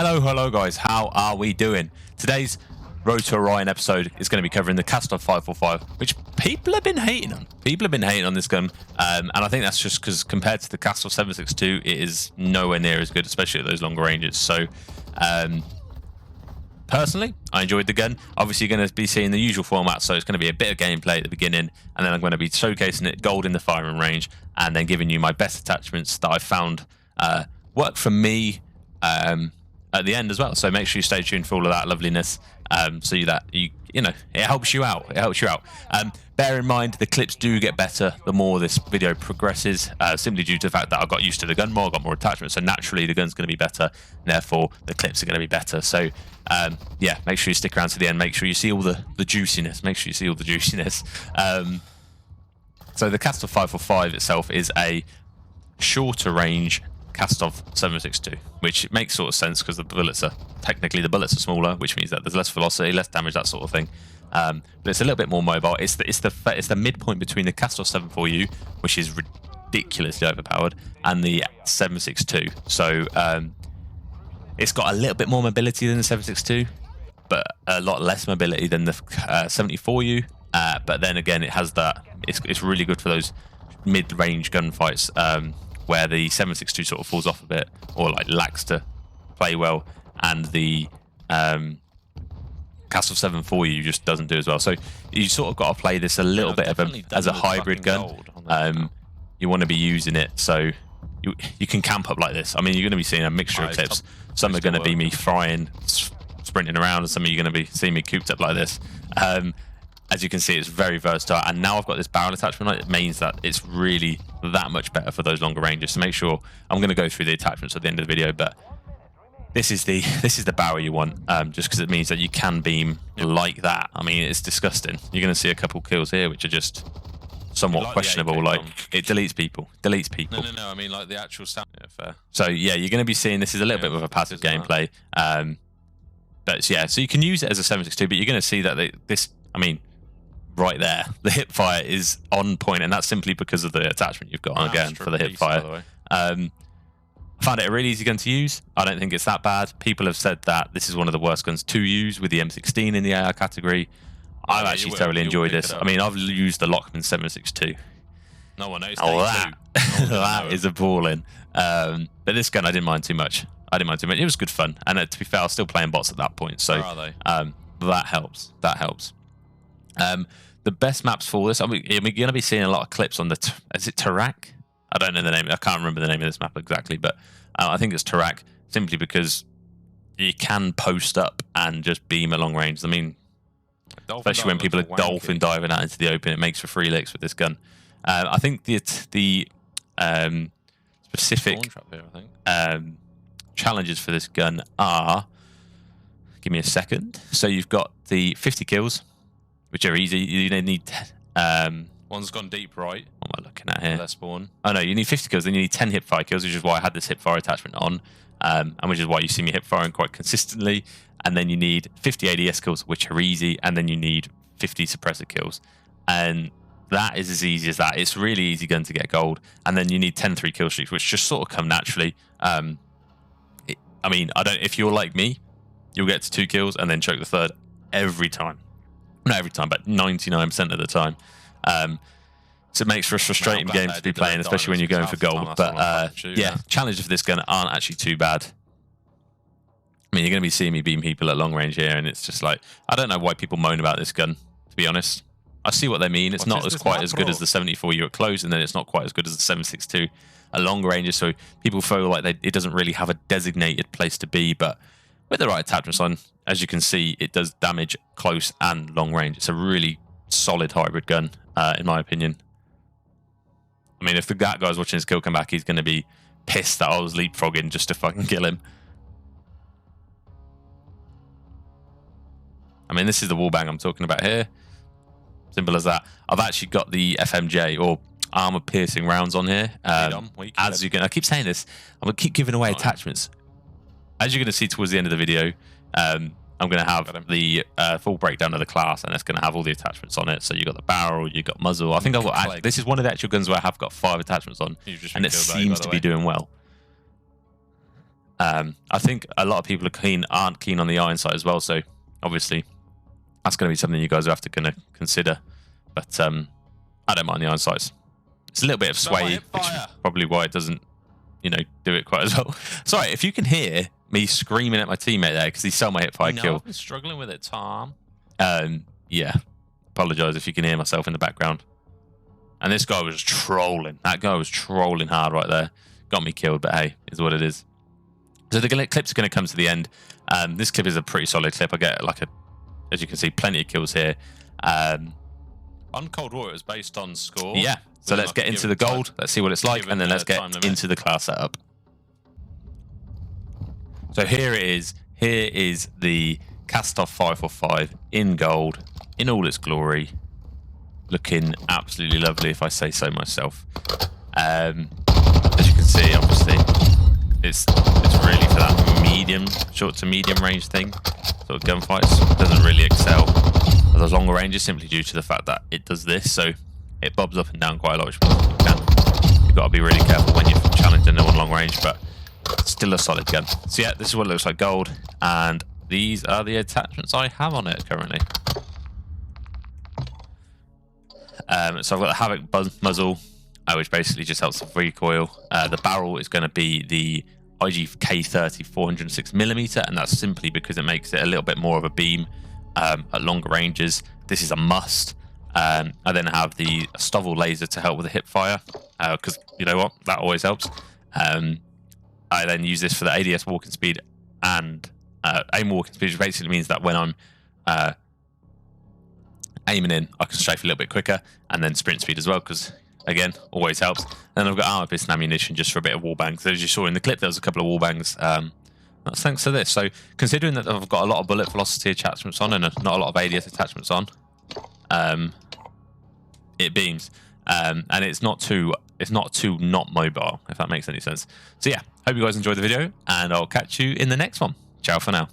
Hello guys, how are we doing? Today's Road to Orion episode is going to be covering the Kastov 545, which people have been hating on. People have been hating on this gun, and I think that's just because compared to the Kastov 762, it is nowhere near as good, especially at those longer ranges. So, personally, I enjoyed the gun. Obviously, you're going to be seeing the usual format, so it's going to be a bit of gameplay at the beginning, and then I'm going to be showcasing it gold in the firing range, and then giving you my best attachments that I've found work for me at the end as well. So make sure you stay tuned for all of that loveliness, so that you know it helps you out. It helps you out. Bear in mind the clips do get better the more this video progresses, simply due to the fact that I got used to the gun more, I got more attachments, so naturally the gun's going to be better, and therefore the clips are going to be better. So yeah, make sure you stick around to the end. Make sure you see all the juiciness. Make sure you see all the juiciness. So the Kastov 545 itself is a shorter range Kastov 762, which makes sort of sense because the bullets are smaller, which means that there's less velocity, less damage, that sort of thing. But it's a little bit more mobile. It's the midpoint between the Kastov 74U, which is ridiculously overpowered, and the 762. So it's got a little bit more mobility than the 762, but a lot less mobility than the 74U. But then again, it has that. It's really good for those mid-range gunfights. Where the 762 sort of falls off a bit or like lacks to play well, and the Kastov 740 just doesn't do as well. So you sort of got to play this a little bit of as a hybrid gun. You want to be using it so you can camp up like this. I mean, you're going to be seeing a mixture of clips. Some are going to be me frying, sprinting around, and some of you are going to be seeing me cooped up like this. As you can see, it's very versatile, and now I've got this barrel attachment. It means that it's really that much better for those longer ranges. So make sure, I'm going to go through the attachments at the end of the video, but this is the barrel you want, just because it means that you can beam like that. I mean, it's disgusting. You're going to see a couple kills here which are just somewhat questionable. Like it deletes people. No. I mean, like the actual sound. Yeah, fair. So yeah, you're going to be seeing this is a little bit of a passive gameplay. But yeah, so you can use it as a 762, but you're going to see that I mean, right there, the hip fire is on point, and that's simply because of the attachment you've got on again for the hip fire. I found it a really easy gun to use. I don't think it's that bad. People have said that this is one of the worst guns to use with the M16 in the AR category. I've actually thoroughly enjoyed this. I mean, I've used the Lockman 762. No one knows. Oh, that is appalling. But this gun, I didn't mind too much. It was good fun, and to be fair, I was still playing bots at that point. So that helps. The best maps for this, I mean, you're going to be seeing a lot of clips on the, is it Tarak? I don't know the name, I can't remember the name of this map exactly, but I think it's Tarak, simply because you can post up and just beam at long range. I mean, especially when people are dolphin diving out into the open, it makes for free licks with this gun. I think the specific challenges for this gun are, give me a second, so you've got the 50 kills, which are easy. You need one's gone deep right. What am I looking at here? Less spawn. Oh no, you need 50 kills, then you need 10 hip fire kills, which is why I had this hip fire attachment on, and which is why you see me hip firing quite consistently. And then you need 50 ADS kills, which are easy, and then you need 50 suppressor kills, and that is as easy as that. It's really easy gun to get gold, and then you need 10 3 kill streaks, which just sort of come naturally. I mean, if you're like me, you'll get to 2 kills and then choke the third every time. Not every time, but 99% of the time. So it makes for a frustrating game to be playing, especially when you're going for gold. But yeah, challenges for this gun aren't actually too bad. I mean, you're going to be seeing me beam people at long range here, and it's just like, I don't know why people moan about this gun, to be honest. I see what they mean. It's not quite as good as the 74U at close, and then it's not quite as good as the 762 at long ranges. So people feel like it doesn't really have a designated place to be, but with the right attachments on, as you can see, it does damage close and long range. It's a really solid hybrid gun, in my opinion. I mean, if that guy's watching his kill come back, he's going to be pissed that I was leapfrogging just to fucking kill him. I mean, this is the wallbang I'm talking about here. Simple as that. I've actually got the FMJ, or armor-piercing rounds on here. As you can, I keep saying this, I'm going to keep giving away attachments. As you're going to see towards the end of the video, I'm going to have the full breakdown of the class, and it's going to have all the attachments on it. So you've got the barrel, you've got muzzle. I think I've got, this is one of the actual guns where I have got 5 attachments on, and it seems to be doing well. I think a lot of people aren't keen on the iron sight as well, so obviously that's going to be something you guys are going to consider. But I don't mind the iron sights. It's a little bit of sway, which is probably why it doesn't, you know, do it quite as well. Sorry, if you can hear me screaming at my teammate there because he stole my hipfire kill. I've been struggling with it, Tom. Yeah, apologise if you can hear myself in the background. And this guy was trolling. That guy was trolling hard right there. Got me killed, but hey, is what it is. So the clip's going to come to the end. This clip is a pretty solid clip. I get as you can see, plenty of kills here. On Cold War, it was based on score. Yeah. So let's get into the gold. Let's see what it's like, and then let's get into the class setup. So here it is. Here is the Kastov 545 in gold, in all its glory. Looking absolutely lovely, if I say so myself. As you can see, obviously, it's really for that short to medium range thing. Sort of gunfights. It doesn't really excel for those longer ranges simply due to the fact that it does this. So it bobs up and down quite a lot, which you can. You've got to be really careful when you're challenging them on long range, but still a solid gun. So yeah, this is what it looks like gold, and these are the attachments I have on it currently. So I've got the Havoc muzzle, which basically just helps with recoil. The barrel is going to be the IG K30 406mm, and that's simply because it makes it a little bit more of a beam at longer ranges. This is a must. I then have the Kastov laser to help with the hip fire, because you know what, that always helps. I then use this for the ADS walking speed and aim walking speed, which basically means that when I'm aiming in, I can strafe a little bit quicker, and then sprint speed as well, because again, always helps. And then I've got armor piston ammunition just for a bit of wall bangs. As you saw in the clip, there was a couple of wall bangs. That's thanks to this. So considering that I've got a lot of bullet velocity attachments on and not a lot of ADS attachments on, it beams, and it's not too not mobile, if that makes any sense. So yeah, hope you guys enjoyed the video, and I'll catch you in the next one. Ciao for now.